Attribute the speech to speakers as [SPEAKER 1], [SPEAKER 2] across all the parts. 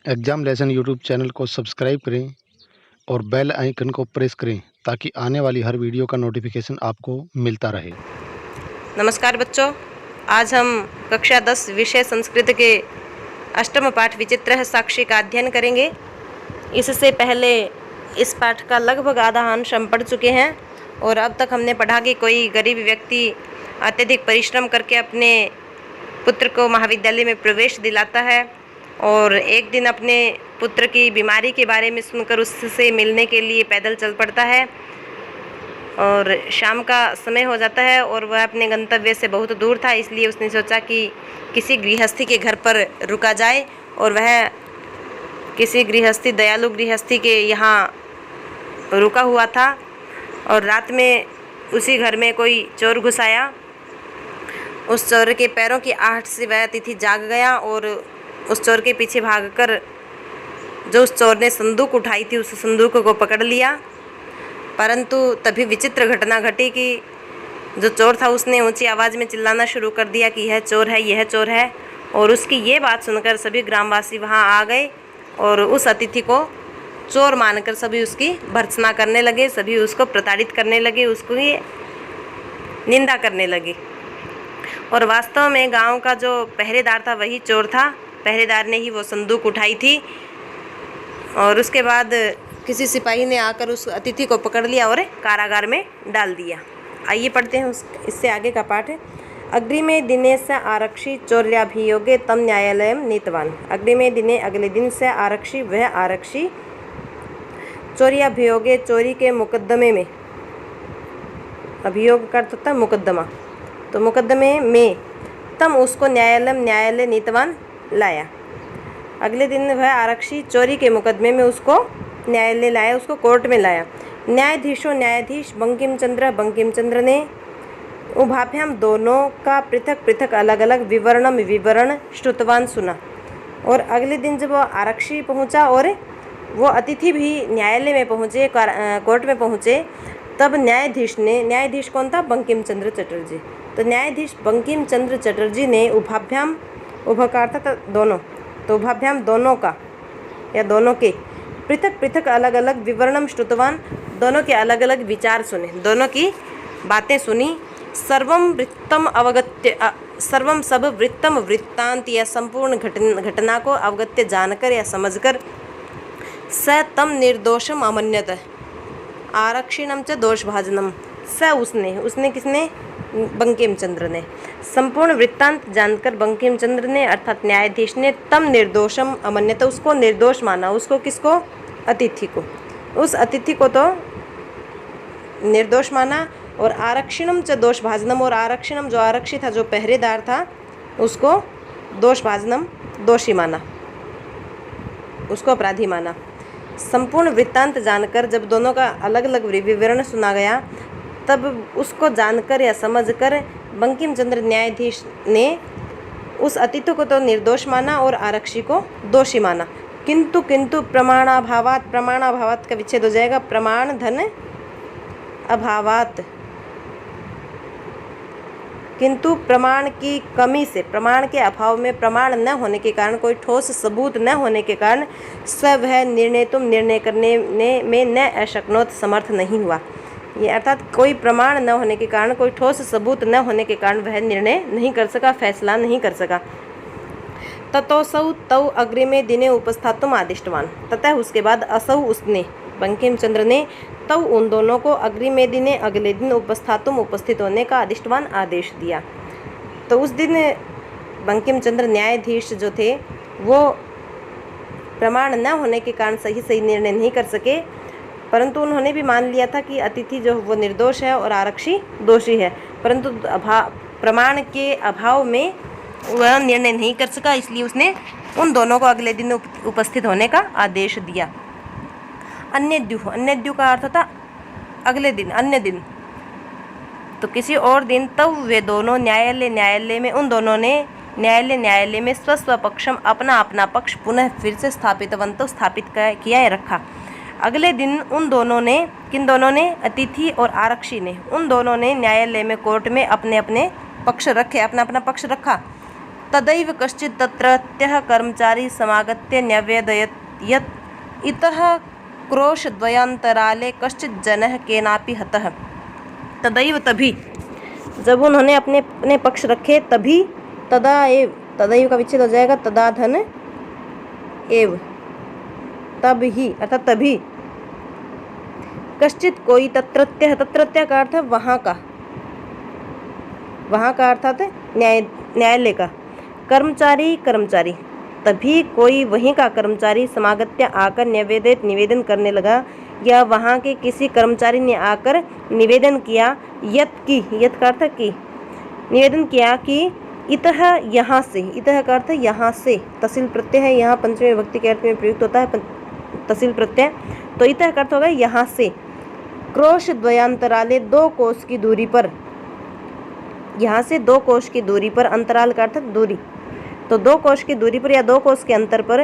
[SPEAKER 1] Exam lesson YouTube channel को subscribe करें और बेल आइकन को प्रेस करें ताकि आने वाली हर वीडियो का नोटिफिकेशन आपको मिलता रहे।
[SPEAKER 2] नमस्कार बच्चों, आज हम कक्षा 10 विषय संस्कृत के अष्टम पाठ विचित्र साक्षी का अध्ययन करेंगे। इससे पहले इस पाठ का लगभग आधा अंश हम पढ़ चुके हैं और अब तक हमने पढ़ा कि कोई गरीब व्यक्ति अत्यधिक परिश्रम करके अपने पुत्र को महाविद्यालय में प्रवेश दिलाता है और एक दिन अपने पुत्र की बीमारी के बारे में सुनकर उससे मिलने के लिए पैदल चल पड़ता है और शाम का समय हो जाता है और वह अपने गंतव्य से बहुत दूर था, इसलिए उसने सोचा कि किसी गृहस्थी के घर पर रुका जाए और वह किसी गृहस्थी दयालु गृहस्थी के यहाँ रुका हुआ था और रात में उसी घर में कोई चोर घुस आया। उस चोर के पैरों की आहट से वह अतिथि जाग गया और उस चोर के पीछे भागकर जो उस चोर ने संदूक उठाई थी उस संदूक को पकड़ लिया। परंतु तभी विचित्र घटना घटी कि जो चोर था उसने ऊंची आवाज़ में चिल्लाना शुरू कर दिया कि यह चोर है, यह चोर है। और उसकी ये बात सुनकर सभी ग्रामवासी वहां आ गए और उस अतिथि को चोर मानकर सभी उसकी भर्त्सना करने लगे, सभी उसको प्रताड़ित करने लगे, उसको ही निंदा करने लगे। और वास्तव में गांव का जो पहरेदार था वही चोर था, पहरेदार ने ही वो संदूक उठाई थी। और उसके बाद किसी सिपाही ने आकर उस अतिथि को पकड़ लिया और कारागार में डाल दिया। आइए पढ़ते हैं इससे आगे का पाठ है। अग्रिमे दिने से आरक्षी चौर्याभियोगे तम न्यायालय नीतवान। अग्रिमे दिने अगले दिन से आरक्षी वह आरक्षी चौर्याभियोगे चोरी के मुकदमे में, अभियोग का अर्थ होता है मुकदमा, तो मुकदमे में तम उसको न्यायालय नीतवान लाया। अगले दिन वह आरक्षी चोरी के मुकदमे में उसको न्यायालय लाया, उसको कोर्ट में लाया। न्यायाधीश बंकिम चंद्र ने उभाभ्याम दोनों का पृथक पृथक अलग अलग विवरण श्रुतवान सुना। और अगले दिन जब वो आरक्षी पहुंचा और वो अतिथि भी न्यायालय में पहुंचे, कोर्ट में पहुंचे, तब न्यायाधीश कौन था? बंकिम चंद्र चटर्जी। तो न्यायाधीश बंकिम चंद्र चटर्जी ने उभाभ्याम, उभा का अर्थ था दोनों, तो उभाभ्याम दोनों का या दोनों के पृथक पृथक अलग अलग विवरणम श्रुतवान, दोनों के अलग अलग विचार सुने, दोनों की बातें सुनी। सर्वम सब वृत्तम वृत्तांत या संपूर्ण घटना को अवगत्य जानकर या समझकर स तम निर्दोषम अमन्यत आरक्षिणम च दोषभाजनम। उसने किसने? बंकिम चंद्र ने। संपूर्ण वृत्तांत जानकर बंकिम चंद्र ने अर्थात न्यायाधीश ने तम निर्दोषम अमन्यत, उसको निर्दोष माना। उसको किसको? अतिथि को। उस अतिथि को तो निर्दोष माना और आरक्षिणम च दोषभाजनम, और आरक्षिणम जो आरक्षी था, जो पहरेदार था, उसको दोषभाजनम दोषी माना, उसको अपराधी माना। संपूर्ण वृत्तांत जानकर जब दोनों का अलग अलग विवरण सुना गया, तब उसको जानकर या समझकर बंकिम चंद्र न्यायाधीश ने उस अतिथि को तो निर्दोष माना और आरक्षी को दोषी माना। किंतु प्रमाणाभावात का विच्छेद हो जाएगा, प्रमाण धन अभावात। किंतु प्रमाण की कमी से, प्रमाण के अभाव में, प्रमाण न होने के कारण, कोई ठोस सबूत न होने के कारण वह निर्णय करने में न अशक्नोत, समर्थ नहीं हुआ। ये अर्थात कोई प्रमाण न होने के कारण, कोई ठोस सबूत न होने के कारण वह निर्णय नहीं कर सका, फैसला नहीं कर सका। ततोसौ तौ अग्रिमे दिने उपस्थातुम आदिष्टवान। तथा उसके बाद असौ, उसने, बंकिम चंद्र ने, तौ उन दोनों को अग्रिमे दिने अगले दिन उपस्थातुम उपस्थित होने का आदिष्टवान आदेश दिया। तो उस दिन बंकिम चंद्र न्यायाधीश जो थे वो प्रमाण न होने के कारण सही निर्णय नहीं कर सके, परंतु उन्होंने भी मान लिया था कि अतिथि जो वो निर्दोष है और आरक्षी दोषी है, परंतु प्रमाण के अभाव में वह निर्णय नहीं कर सका, इसलिए उसने उन दोनों को अगले दिन उपस्थित होने का आदेश दिया। अन्यद्यु का अर्थ था अगले दिन, अन्य दिन, तो किसी और दिन। तब वे दोनों न्यायालय में, उन दोनों ने न्यायालय में स्व पक्षम, अपना पक्ष पुनः फिर से स्थापित किया रखा। अगले दिन उन दोनों ने, किन दोनों ने? अतिथि और आरक्षी ने, उन दोनों ने न्यायालय में, कोर्ट में अपने अपने पक्ष रखे, अपना पक्ष रखा। तदैव कश्चित् तत्रत्यः कर्मचारी समागत्य न्यवेदयत् यत् इतः क्रोशद्वयान्तराले कश्चित् जनः केनापि हतः। तदैव तभी, जब उन्होंने अपने पक्ष रखे तभी, तदा एव, तदैव का विच्छेद हो जाएगा, तदा धन एव, तब ही अर्थात तभी, कश्चित कोई, तत्रत्य, तत्रत्य का अर्थ वहाँ का, वहाँ का अर्थात न्यायालय का, कर्मचारी कर्मचारी, तभी कोई वहीं का कर्मचारी समागत्य आकर निवेदन करने लगा, या वहाँ के किसी कर्मचारी ने आकर निवेदन किया, यत की, यत का अर्थ की, निवेदन किया कि इतः यहाँ से, इतः का अर्थ यहाँ से, तहसील प्रत्यय है, यहाँ पंचमी विभक्ति के अर्थ में प्रयुक्त होता है तहसील प्रत्यय, तो इतः का अर्थ होगा यहाँ से, क्रोश द्वयांतराले, 2 कोस की दूरी पर, यहाँ से 2 कोस की दूरी पर, अंतराल का अर्थ दूरी, तो 2 कोस की दूरी पर या 2 कोस के अंतर पर,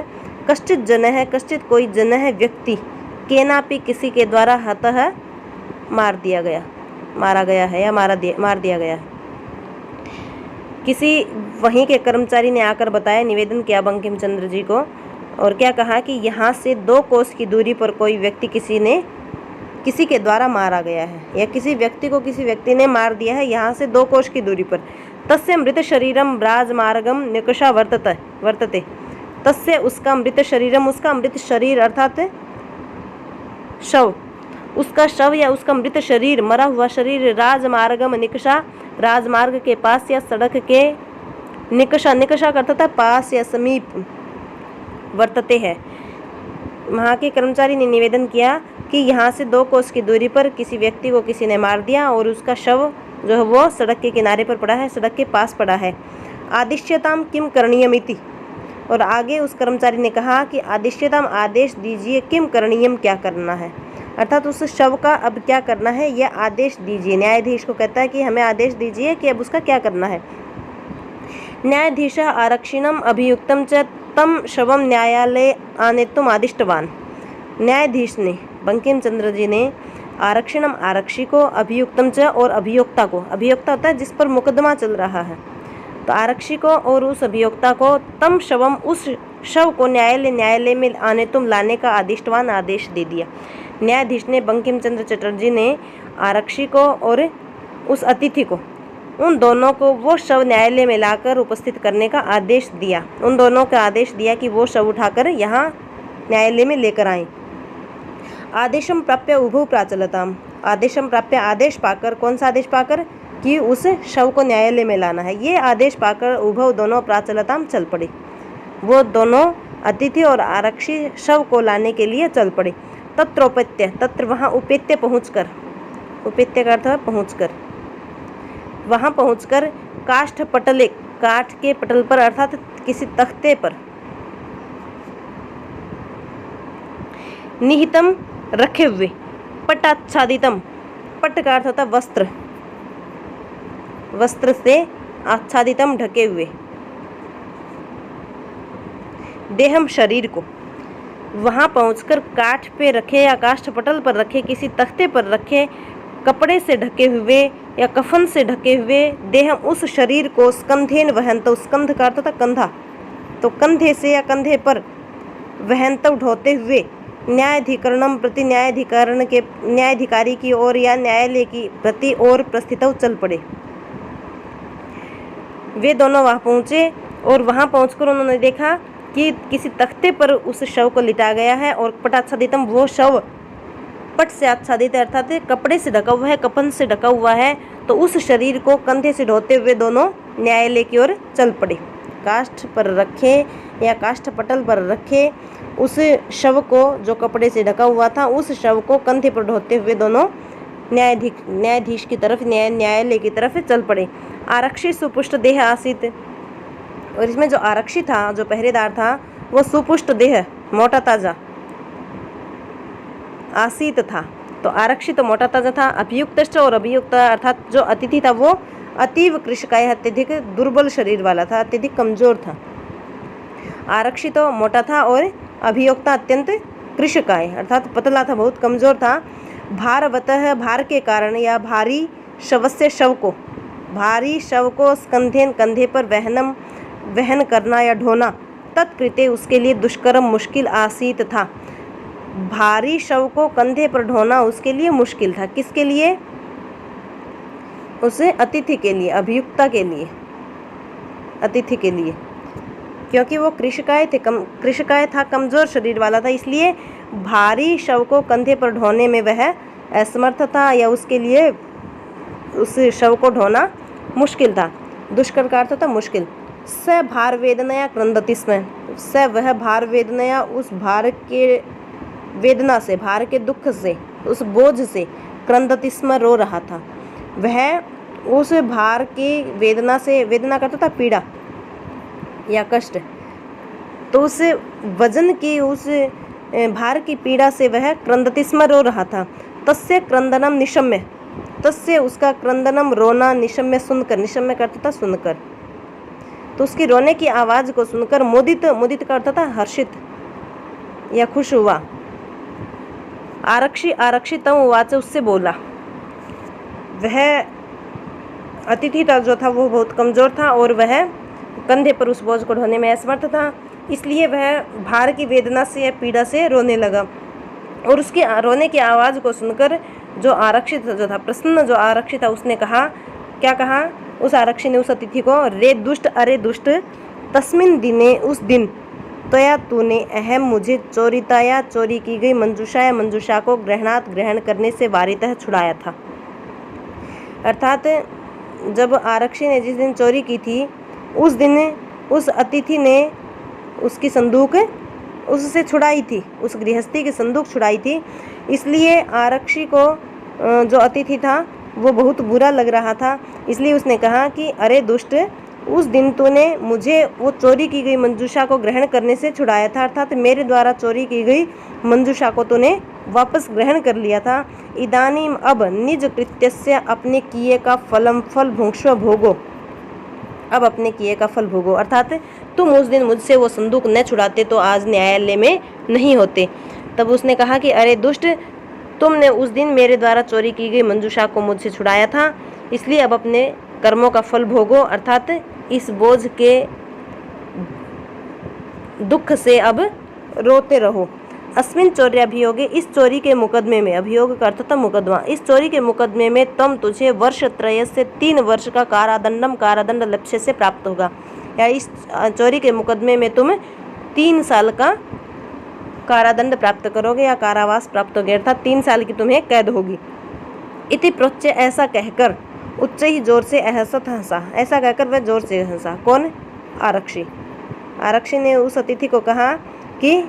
[SPEAKER 2] कश्चित जन है, कश्चित कोई जन है व्यक्ति, केनापि किसी के द्वारा हतः मार दिया गया, मारा गया है या मार दिया गया है। किसी वहीं के कर्मचारी ने आकर बताया, निवेदन किया बंकिम चंद्र जी को, और क्या कहा कि यहाँ से 2 कोस की दूरी पर कोई व्यक्ति किसी के द्वारा मारा गया है, या किसी व्यक्ति को किसी व्यक्ति ने मार दिया है, यहाँ से 2 कोस की दूरी पर। तस्य मृत शरीरम राजमार्गम निकषा वर्तते, तस्य उसका मृत शरीरम, उसका मृत शरीर अर्थात शव, उसका शव या उसका मृत शरीर, मरा हुआ शरीर, राजमार्गम निकषा, राजमार्ग के पास या सड़क के निकषा, निकषा का अर्थ था पास या समीप, वर्तते है। वहाँ के कर्मचारी ने निवेदन किया कि यहाँ से 2 कोस की दूरी पर किसी व्यक्ति को किसी ने मार दिया और उसका शव जो है वो सड़क के किनारे पर पड़ा है, सड़क के पास पड़ा है। आदिश्यताम किम करणीयमिति, और आगे उस कर्मचारी ने कहा कि आदिश्यताम, आदेश दीजिए, किम करणीयम, क्या करना है, अर्थात उस शव का अब क्या करना है, यह आदेश दीजिए। न्यायाधीश को कहता है कि हमें आदेश दीजिए कि अब उसका क्या करना है। न्यायाधीश आरक्षिणम अभियुक्तम च तम शवम न्यायालय आनेतुम आदिष्टवान। न्यायाधीश ने, बंकिम चंद्र जी ने, आरक्षिणम, आरक्षी को, अभियुक्तम च, और अभियोक्ता को, अभियोक्ता होता है जिस पर मुकदमा चल रहा है, तो आरक्षी को और उस अभियोक्ता को, तम शवम, उस शव को, न्यायालय में आनेतुम, लाने का आदिष्टवान, आदेश दे दिया। न्यायाधीश ने, बंकिम चंद्र चटर्जी ने आरक्षी को और उस अतिथि को, उन दोनों को वो शव न्यायालय में लाकर उपस्थित करने का आदेश दिया। उन दोनों का आदेश दिया कि वो शव उठाकर यहाँ न्यायालय में लेकर आएं। आदेशम प्राप्य उभौ प्राचलताम, आदेशम प्राप्य, आदेश पाकर, कौन सा आदेश पाकर, कि उस शव को न्यायालय में लाना है, ये आदेश पाकर उभौ, दोनों, प्राचलताम, चल पड़े। वो दोनों अतिथि और आरक्षी शव को लाने के लिए चल पड़े। तत्रोपेत्य, तत्र वहाँ, उपेत्य पहुँचकर, उपेत्य का अर्थ है पहुँचकर, वहाँ पहुँचकर, काष्ठ पटले, काठ के पटल पर अर्थात किसी तख्ते पर, निहितम, रखे हुए, पटाच्छादितम, पट का अर्थ होता है वस्त्र, वस्त्र से, आच्छादितम, ढके हुए, देहम, शरीर को, वहाँ पहुँचकर काठ पे रखे या काष्ठ पटल पर रखे, किसी तख्ते पर रखे, कपड़े से ढके हुए या कफन से ढके हुए, देहम, उस शरीर को, स्कंधेन वहंतो, स्कंध का अर्थ था कंधा, तो कंधे से या कंधे पर, वहंतो, ढोते हुए, न्यायाधिकरणम प्रति, न्यायाधिकरण के, न्यायाधिकारी की ओर या न्यायालय की प्रति ओर प्रस्थितौ, चल पड़े। वे दोनों वहाँ पहुँचे और वहाँ पहुँचकर उन्होंने देखा कि किसी तख्ते पर उस शव को लिटा गया है, और पटाच्छादितम, वो शव पट से आच्छादित है अर्थात कपड़े से ढका हुआ है, कफन से ढका हुआ है, तो उस शरीर को कंधे से ढोते हुए दोनों न्यायालय की ओर चल पड़े। काष्ठ पर रखे या काष्ठ पटल पर रखे उस शव को, जो कपड़े से ढका हुआ था, उस शव को कंधे पर ढोते हुए दोनों न्यायाधीश की तरफ, न्यायालय की तरफ चल पड़े। आरक्षी सुपुष्ट देह आसीत, और इसमें जो आरक्षी था, जो पहरेदार था, वो सुपुष्ट देह, मोटा ताजा, आसीत था, तो आरक्षी तो मोटा ताजा था। अभियुक्त और अभियुक्त अर्थात जो अतिथि था वो अतीव कृशकाय, अत्यधिक दुर्बल शरीर वाला था, अत्यधिक कमजोर था। आरक्षी तो मोटा था और अभियोक्ता अत्यंत कृशकाय अर्थात पतला था, बहुत कमजोर था। भारवतः, भार के कारण या भारी शवस्य, शव को, भारी शव को, स्कंधेन, कंधे पर, वहनम, वहन करना या ढोना तत्कृते उसके लिए दुष्करम मुश्किल आसीत था। भारी शव को कंधे पर ढोना उसके लिए मुश्किल था। किसके लिए? उसे अतिथि के लिए, अभियुक्ता के लिए, अतिथि के लिए, क्योंकि वो कृषिकाय था, कमज़ोर शरीर वाला था, इसलिए भारी शव को कंधे पर ढोने में वह असमर्थ था या उसके लिए उस शव को ढोना मुश्किल था। दुष्कर का अर्थ था मुश्किल। स भार वेदनया क्रंदति स्म, स वह भार वेदनया उस भार के वेदना से, भार के दुख से, उस बोझ से, क्रंदति स्म रो रहा था। वह उस भार की वेदना से, वेदना करता था पीड़ा या कष्ट, तो उस वजन की, उस भार की पीड़ा से वह क्रंदति स्म रो रहा था। तस्य क्रंदनम निशम्य, तस्य उसका क्रंदनम रोना, निशम्य सुनकर, निशम्य करता था सुनकर, तो उसकी रोने की आवाज़ को सुनकर मुदित, मुदित करता था हर्षित या खुश हुआ। आरक्षी आरक्षितम उवाच, उससे बोला। वह अतिथि था जो था वो बहुत कमज़ोर था और वह कंधे पर उस बोझ को ढोने में असमर्थ था, इसलिए वह भार की वेदना से या पीड़ा से रोने लगा। और उसकी रोने की आवाज़ को सुनकर जो आरक्षित जो था, प्रसन्न जो आरक्षित था, उसने कहा, क्या कहा? उस आरक्षी ने उस अतिथि को, रे दुष्ट, अरे दुष्ट, तस्मिन दिने, उस दिन, तया तूने, अहम मुझे, चोरिताया चोरी की गई, मंजूषा या मंजूषा को, ग्रहणात ग्रहण करने से, वारितः छुड़ाया था। अर्थात जब आरक्षी ने जिस दिन चोरी की थी उस दिन उस अतिथि ने उसकी संदूक उससे छुड़ाई थी, उस गृहस्थी की संदूक छुड़ाई थी, इसलिए आरक्षी को जो अतिथि था वो बहुत बुरा लग रहा था। इसलिए उसने कहा कि अरे दुष्ट, उस दिन तूने मुझे वो चोरी की गई मंजूषा को ग्रहण करने से छुड़ाया था, अर्थात मेरे द्वारा चोरी की गई मंजूषा को तूने वापस ग्रहण कर लिया था। इदानीम, अब, निज कृत्यस्य, अपने किए का फल भुंक्ष्व भोगो, अब अपने किए का फल भोगो, अर्थात तुम उस दिन मुझसे वो संदूक न छुड़ाते तो आज न्यायालय में नहीं होते। तब उसने कहा कि अरे दुष्ट, तुमने उस दिन मेरे द्वारा चोरी की गई मंजूषा को मुझसे छुड़ाया था, इसलिए अब अपने कर्मों का फल भोगो, अर्थात इस बोझ के दुख से अब रोते रहो। अस्मिन चौर्याभियोगे, इस चोरी के मुकदमे में, अभियोग का अर्थ था मुकदमा, इस चोरी के मुकदमे में तम तुझे वर्ष त्रय से 3 वर्ष का कारादंडम, कारादंड लक्ष्य से प्राप्त होगा, या इस चोरी के मुकदमे में तुम 3 साल का कारादंड प्राप्त करोगे या कारावास प्राप्त होगे, अर्थात 3 साल की तुम्हें कैद होगी। इति प्रोच्य, ऐसा कहकर, उच्च ही जोर से, अहसत हंसा, ऐसा कहकर वह जोर से हंसा। कौन? आरक्षी। आरक्षी ने उस अतिथि को कहा कि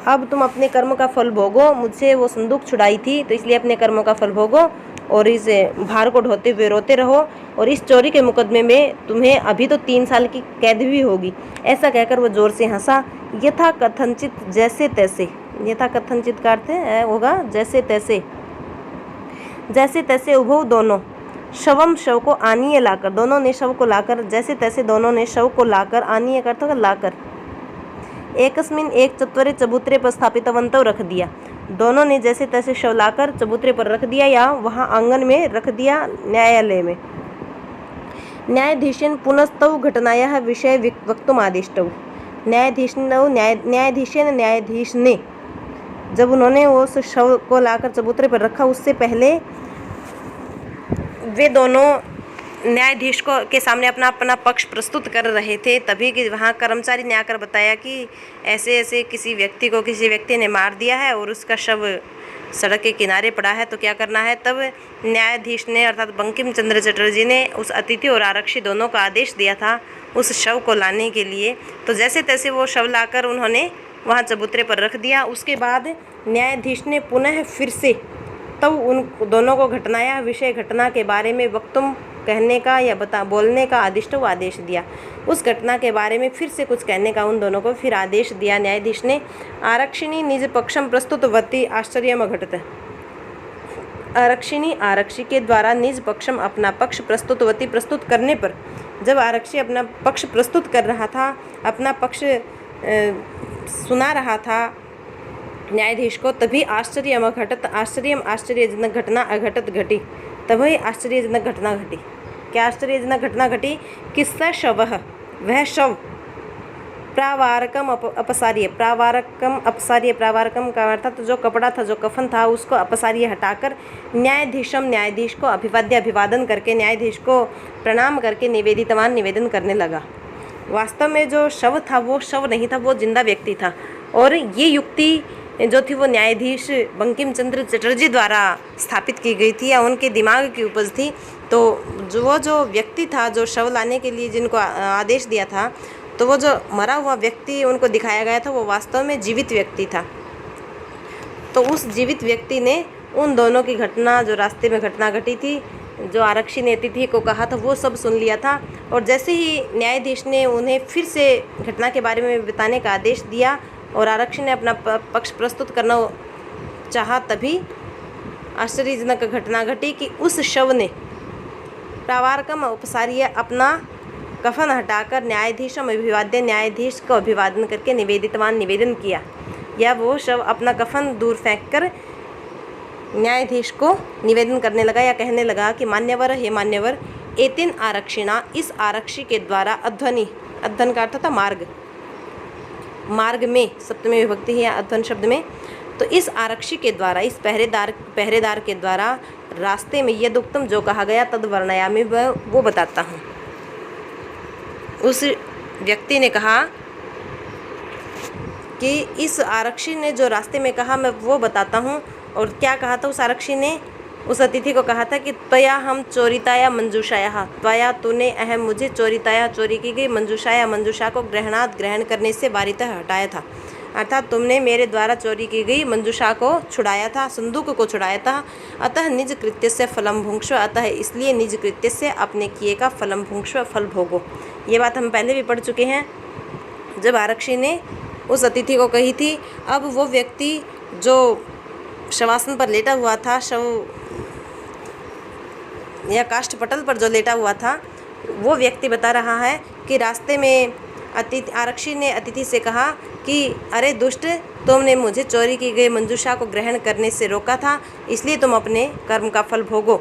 [SPEAKER 2] अब तुम अपने कर्म का फल भोगो, मुझसे वो संदूक छुड़ाई थी तो इसलिए अपने कर्मों का फल भोगो और इस भार को ढोते हुए रोते रहो, और इस चोरी के मुकदमे में तुम्हें अभी तो 3 साल की कैद भी होगी। ऐसा कहकर वो जोर से हंसा। यथा कथनचित, जैसे तैसे, यथा कथनचित का अर्थ होगा जैसे तैसे, जैसे तैसे, उभो दोनों, शवम, शव को, आनीय लाकर, दोनों ने शव को लाकर, जैसे तैसे दोनों ने शव को लाकर, आनीय का अर्थ होगा लाकर, एकस्मिन, एक चत्वरे चबूतरे पर स्थापितवंतव, रख दिया, दोनों ने जैसे तैसे शव लाकर चबूतरे पर रख दिया या वहाँ आंगन में रख दिया, न्यायालय में। न्यायाधीशेन पुनस्तव घटनायाः विषय वक्तुम आदिष्टौ, न्यायाधीश ने जब उन्होंने उस शव को लाकर चबूतरे पर रखा, उससे पहले वे दोनों न्यायाधीश को के सामने अपना अपना पक्ष प्रस्तुत कर रहे थे, तभी कि वहाँ कर्मचारी ने आकर बताया कि ऐसे ऐसे किसी व्यक्ति ने मार दिया है और उसका शव सड़क के किनारे पड़ा है, तो क्या करना है। तब न्यायाधीश ने, अर्थात बंकिम चंद्र चटर्जी ने, उस अतिथि और आरक्षी दोनों को आदेश दिया था उस शव को लाने के लिए। तो जैसे तैसे वो शव लाकर उन्होंने वहाँ चबूतरे पर रख दिया। उसके बाद न्यायाधीश ने पुनः फिर से तब उन दोनों को घटनाया विषय, घटना के बारे में वक्तुम, कहने का या बोलने का आदेश दिया। उस घटना के बारे में फिर से कुछ कहने का उन दोनों को फिर आदेश दिया न्यायाधीश ने। आरक्षिणी निज पक्षम प्रस्तुतवती आश्चर्यम घटत, आरक्षिणी आरक्षी के द्वारा निज पक्षम, अपना पक्ष, प्रस्तुतवती, प्रस्तुत करने पर, जब आरक्षी अपना पक्ष प्रस्तुत कर रहा था, अपना पक्ष सुना रहा था न्यायाधीश को, तभी आश्चर्यम घटत, आश्चर्यजनक घटना अघटत घटी, तभी आश्चर्यजनक घटना घटी। क्या आश्चर्यजनक घटना घटी? किससे? शवः, वह शव, प्रावारकम अपसार्य, प्रावारकम अपसार्य, प्रावारकम का अर्थात जो कपड़ा था, जो कफन था, उसको अपसार्य हटाकर न्यायाधीशम, न्यायाधीश को अभिवाद्य, अभिवादन करके, न्यायाधीश को प्रणाम करके निवेदितवान, निवेदन करने लगा। वास्तव में जो शव था वो शव नहीं था, वो जिंदा व्यक्ति था। और ये युक्ति जो थी वो न्यायाधीश बंकिम चंद्र चटर्जी द्वारा स्थापित की गई थी या उनके दिमाग की उपज थी। तो जो व्यक्ति था, जो शव लाने के लिए जिनको आदेश दिया था, तो वो जो मरा हुआ व्यक्ति उनको दिखाया गया था, वो वास्तव में जीवित व्यक्ति था। तो उस जीवित व्यक्ति ने उन दोनों की घटना, जो रास्ते में घटना घटी थी, जो आरक्षी ने अतिथि को कहा था, वो सब सुन लिया था। और जैसे ही न्यायाधीश ने उन्हें फिर से घटना के बारे में बताने का आदेश दिया और आरक्षी ने अपना पक्ष प्रस्तुत करना चाहा, तभी आश्चर्यजनक घटना घटी कि उस शव ने प्रावारकम उपसार्य, अपना कफन हटाकर न्यायाधीशम अभिवाद्य, न्यायाधीश को अभिवादन करके निवेदितवान, निवेदन किया। या वो शव अपना कफन दूर फेंककर न्यायाधीश को निवेदन करने लगा या कहने लगा कि मान्यवर, हे मान्यवर, एतिन आरक्षिणा, इस आरक्षी के द्वारा अध्वनि, अध्वन का अर्थ था मार्ग, मार्ग में सप्तमी विभक्ति है अध्वन शब्द में। तो इस आरक्षी के द्वारा, इस पहरेदार के द्वारा रास्ते में यदुक्तम, जो कहा गया, तद वर्णयामि, वो बताता हूँ। उस व्यक्ति ने कहा कि इस आरक्षी ने जो रास्ते में कहा, मैं वो बताता हूँ। और क्या कहा था उस आरक्षी ने? उस अतिथि को कहा था कि त्वया हम चोरिताया मंजूषाया, त्वया तूने, अहम मुझे, चोरिताया चोरी की गई, मंजूषाया मंजूषा को ग्रहणात ग्रहण करने से वारितः हटाया था, अर्थात तुमने मेरे द्वारा चोरी की गई मंजूषा को छुड़ाया था, संदूक को छुड़ाया था। अतः निज कृत्य से फलम भुंक्ष्व, अतः इसलिए निज कृत्य से अपने किए का फलम भुंक्ष्व, फल भोगो। ये बात हम पहले भी पढ़ चुके हैं जब आरक्षी ने उस अतिथि को कही थी। अब वो व्यक्ति जो शवासन पर लेटा हुआ था, शव या काष्ठ पटल पर जो लेटा हुआ था, वो व्यक्ति बता रहा है कि रास्ते में आरक्षी ने अतिथि से कहा कि अरे दुष्ट, तुमने मुझे चोरी की गई मंजूषा को ग्रहण करने से रोका था, इसलिए तुम अपने कर्म का फल भोगो,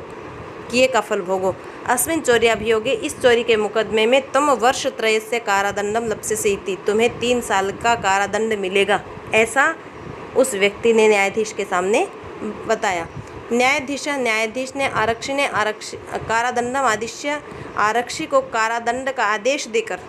[SPEAKER 2] किए का फल भोगो। अस्मिन् चौर्याभियोगे, इस चोरी के मुकदमे में तुम वर्ष त्रयस्य कारादंडम लप्स्यसे इति, तुम्हें 3 साल का कारादंड मिलेगा, ऐसा उस व्यक्ति ने न्यायाधीश के सामने बताया। न्यायाधीश ने आरक्षी ने कारादंडम आदिश्य, आरक्षी को कारादंड का आदेश देकर,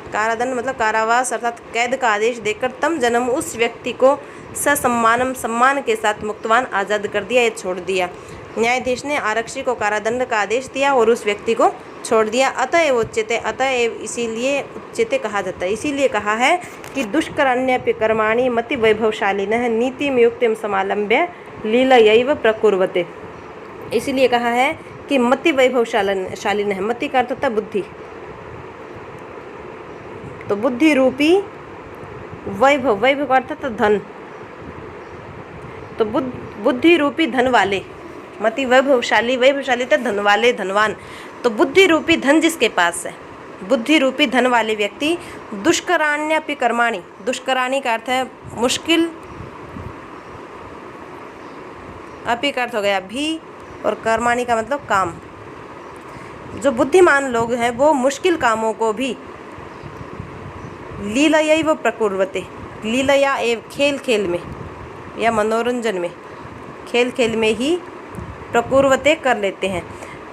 [SPEAKER 2] कारादंड मतलब कारावास अर्थात कैद का आदेश देकर, तम जन्म, उस व्यक्ति को ससम्मानम, सम्मान के साथ मुक्तवान, आज़ाद कर दिया, ये छोड़ दिया। न्यायाधीश ने आरक्षी को कारादंड का आदेश दिया और उस व्यक्ति को छोड़ दिया। अतएव उच्यते, अतएव इसीलिए उच्यते कहा जाता है, इसीलिए कहा है कि दुष्कराण्यपि कर्माणि मति वैभवशालिनः नीतिं युक्तिं समालम्ब्य लीलयैव प्रकुर्वते। इसीलिए कहा है कि मति वैभवशालिनः, मति का अर्थ होता है बुद्धि, तो बुद्धि रूपी वैभव, वैभव का अर्थ था धन, तो बुद्धि रूपी धन वाले, मति वैभवशाली, वैभवशाली तो धन वाले, धनवान, तो बुद्धि रूपी धन जिसके पास है, बुद्धि रूपी धन वाले व्यक्ति दुष्कराण्यपि कर्माणि, दुष्कराणि का अर्थ है मुश्किल, अपि का अर्थ हो गया भी, और कर्माणि का मतलब काम। जो बुद्धिमान लोग हैं वो मुश्किल कामों को भी लीलयैव प्रकुर्वते, लीलया एव, खेल खेल में या मनोरंजन में, खेल खेल में ही प्रकुर्वते कर लेते हैं।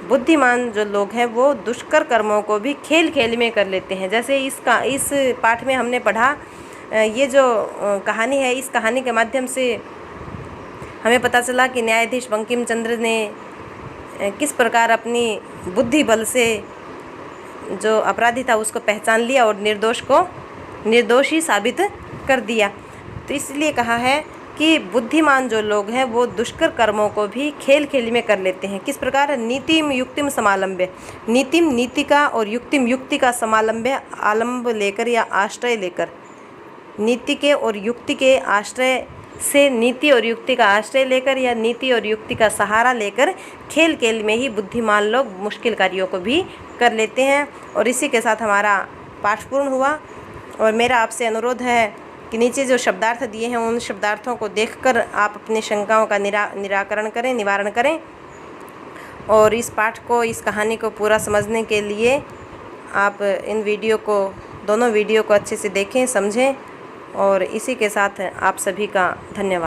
[SPEAKER 2] बुद्धिमान जो लोग हैं वो दुष्कर कर्मों को भी खेल खेल में कर लेते हैं। जैसे इस पाठ में हमने पढ़ा, ये जो कहानी है, इस कहानी के माध्यम से हमें पता चला कि न्यायाधीश बंकिम चंद्र ने किस प्रकार अपनी बुद्धि बल से जो अपराधी था उसको पहचान लिया और निर्दोष को निर्दोष ही साबित कर दिया। तो इसलिए कहा है कि बुद्धिमान जो लोग हैं वो दुष्कर कर्मों को भी खेल खेल में कर लेते हैं। किस प्रकार? नीतिम युक्तिम समालंब्य, नीतिम नीति का और युक्तिम युक्ति का समालंब्य, आलंब लेकर या आश्रय लेकर, नीति के और युक्ति के आश्रय से, नीति और युक्ति का आश्रय लेकर या नीति और युक्ति का सहारा लेकर खेल खेल में ही बुद्धिमान लोग मुश्किल कार्यों को भी कर लेते हैं। और इसी के साथ हमारा पाठ पूर्ण हुआ। और मेरा आपसे अनुरोध है कि नीचे जो शब्दार्थ दिए हैं उन शब्दार्थों को देखकर आप अपनी शंकाओं का निराकरण करें, निवारण करें। और इस पाठ को, इस कहानी को पूरा समझने के लिए आप इन वीडियो को दोनों वीडियो को अच्छे से देखें, समझें और इसी के साथ आप सभी का धन्यवाद।